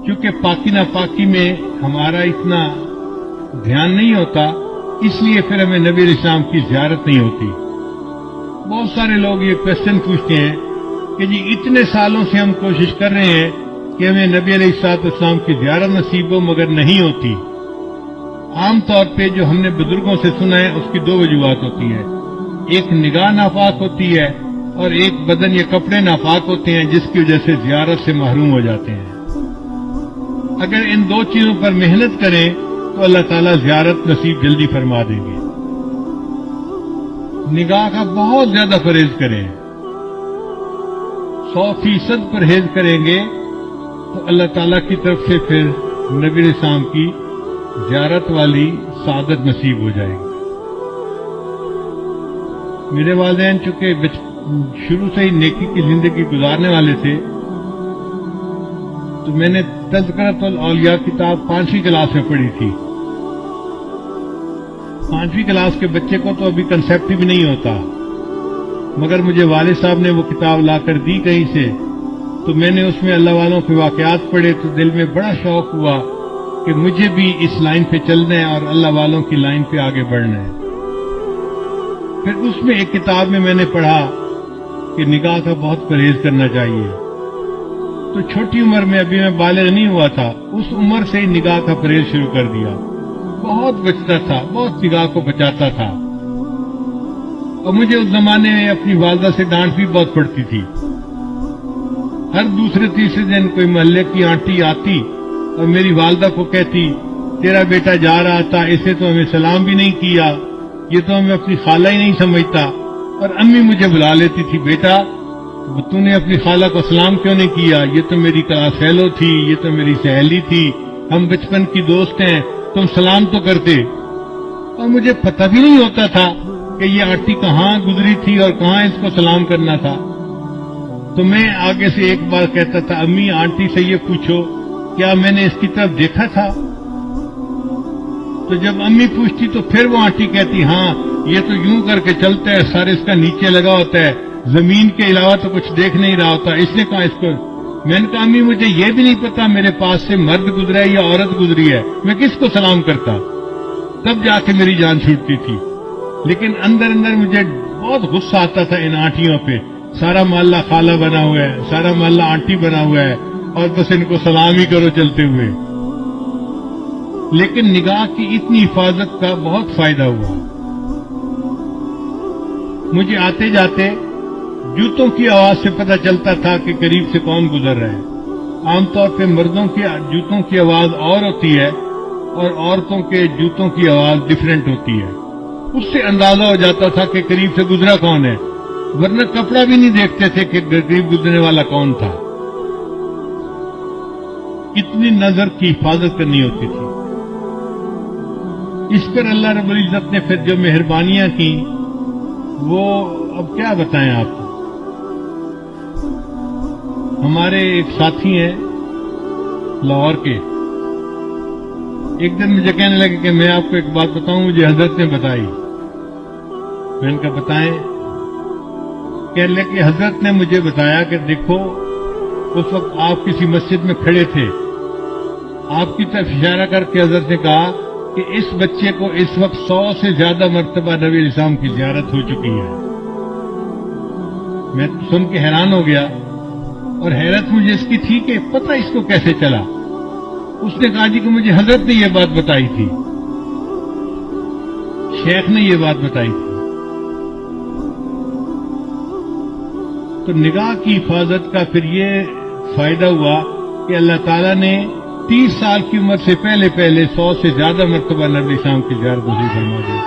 چونکہ پاکی ناپاکی میں ہمارا اتنا دھیان نہیں ہوتا، اس لیے پھر ہمیں نبی علیہ السلام کی زیارت نہیں ہوتی۔ بہت سارے لوگ یہ کوشچن پوچھتے ہیں کہ جی اتنے سالوں سے ہم کوشش کر رہے ہیں کہ ہمیں نبی علیہ السلام کی زیارت نصیب ہو، مگر نہیں ہوتی۔ عام طور پہ جو ہم نے بزرگوں سے سنا ہے اس کی دو وجوہات ہوتی ہیں، ایک نگاہ ناپاک ہوتی ہے اور ایک بدن یا کپڑے ناپاک ہوتے ہیں، جس کی وجہ سے زیارت سے محروم ہو جاتے ہیں۔ اگر ان دو چیزوں پر محنت کریں تو اللہ تعالیٰ زیارت نصیب جلدی فرما دیں گے۔ نگاہ کا بہت زیادہ پرہیز کریں، 100% پرہیز کریں گے تو اللہ تعالیٰ کی طرف سے پھر نبی علیہ السلام کی زیارت والی سعادت نصیب ہو جائے گی۔ میرے والدین چونکہ شروع سے ہی نیکی کی زندگی گزارنے والے تھے، تو میں نے تذکرۃ الاولیاء کتاب 5ویں کلاس میں پڑھی تھی۔ 5ویں کلاس کے بچے کو تو ابھی کنسیپٹ بھی نہیں ہوتا، مگر مجھے والد صاحب نے وہ کتاب لا کر دی کہیں سے، تو میں نے اس میں اللہ والوں کے واقعات پڑھے تو دل میں بڑا شوق ہوا کہ مجھے بھی اس لائن پہ چلنا ہے اور اللہ والوں کی لائن پہ آگے بڑھنا ہے۔ پھر اس میں ایک کتاب میں نے پڑھا کہ نگاہ کا بہت پرہیز کرنا چاہیے۔ تو چھوٹی عمر میں، ابھی میں بالغ نہیں ہوا تھا، اس عمر سے ہی نگاہ کا پرہیز شروع کر دیا۔ بہت بچتا تھا، بہت نگاہ کو بچاتا تھا، اور مجھے اس زمانے میں اپنی والدہ سے ڈانٹ بھی بہت پڑتی تھی۔ ہر دوسرے تیسرے دن کوئی محلے کی آنٹی آتی اور میری والدہ کو کہتی، تیرا بیٹا جا رہا تھا، اسے تو ہمیں سلام بھی نہیں کیا، یہ تو ہمیں اپنی خالہ ہی نہیں سمجھتا۔ اور امی مجھے بلا لیتی تھی، بیٹا تو نے اپنی خالہ کو سلام کیوں نہیں کیا، یہ تو میری کلاس فیلو تھی، یہ تو میری سہیلی تھی، ہم بچپن کی دوست ہیں، تم سلام تو کرتے۔ اور مجھے پتہ بھی نہیں ہوتا تھا کہ یہ آنٹی کہاں گزری تھی اور کہاں اس کو سلام کرنا تھا۔ تو میں آگے سے ایک بار کہتا تھا، امی آنٹی سے یہ پوچھو کیا میں نے اس کی طرف دیکھا تھا؟ تو جب امی پوچھتی تو پھر وہ آنٹی کہتی، ہاں یہ تو یوں کر کے چلتا ہے، سر اس کا نیچے لگا ہوتا ہے، زمین کے علاوہ تو کچھ دیکھ نہیں رہا ہوتا، اس نے کہا اس کو۔ میں نے کہا امی مجھے یہ بھی نہیں پتا میرے پاس سے مرد گزرا ہے یا عورت گزری ہے، میں کس کو سلام کرتا؟ تب جا کے میری جان چھوٹتی تھی۔ لیکن اندر اندر مجھے بہت غصہ آتا تھا ان آنٹیوں پہ، سارا محلہ خالہ بنا ہوا ہے، سارا محلہ آنٹی بنا ہوا ہے، اور بس ان کو سلام ہی کرو چلتے ہوئے۔ لیکن نگاہ کی اتنی حفاظت کا بہت فائدہ ہوا۔ مجھے آتے جاتے جوتوں کی آواز سے پتہ چلتا تھا کہ قریب سے کون گزر رہا ہے۔ عام طور پہ مردوں کے جوتوں کی آواز اور ہوتی ہے اور عورتوں کے جوتوں کی آواز ڈیفرنٹ ہوتی ہے۔ اس سے اندازہ ہو جاتا تھا کہ قریب سے گزرا کون ہے، ورنہ کپڑا بھی نہیں دیکھتے تھے کہ قریب گزرنے والا کون تھا۔ اتنی نظر کی حفاظت کرنی ہوتی تھی۔ اس پر اللہ رب العزت نے پھر جو مہربانیاں کی وہ اب کیا بتائیں آپ کو۔ ہمارے ایک ساتھی ہیں لاہور کے، ایک دن مجھے کہنے لگے کہ میں آپ کو ایک بات بتاؤں، مجھے حضرت نے بتائی۔ میں نے کہا بتائیں۔ کہنے لگے کہ حضرت نے مجھے بتایا کہ دیکھو اس وقت آپ کسی مسجد میں کھڑے تھے، آپ کی طرف اشارہ کر کے حضرت نے کہا کہ اس بچے کو اس وقت 100 سے زیادہ مرتبہ نبی علیہ السلام کی زیارت ہو چکی ہے۔ میں سن کے حیران ہو گیا، اور حیرت مجھے اس کی تھی کہ پتہ اس کو کیسے چلا۔ اس نے کہا جی کہ مجھے حضرت نے یہ بات بتائی تھی، شیخ نے یہ بات بتائی تھی۔ تو نگاہ کی حفاظت کا پھر یہ فائدہ ہوا کہ اللہ تعالیٰ نے 30 سال کی عمر سے پہلے 100 سے زیادہ مرتبہ نبی السلام کی زیارت نصیب فرما دی۔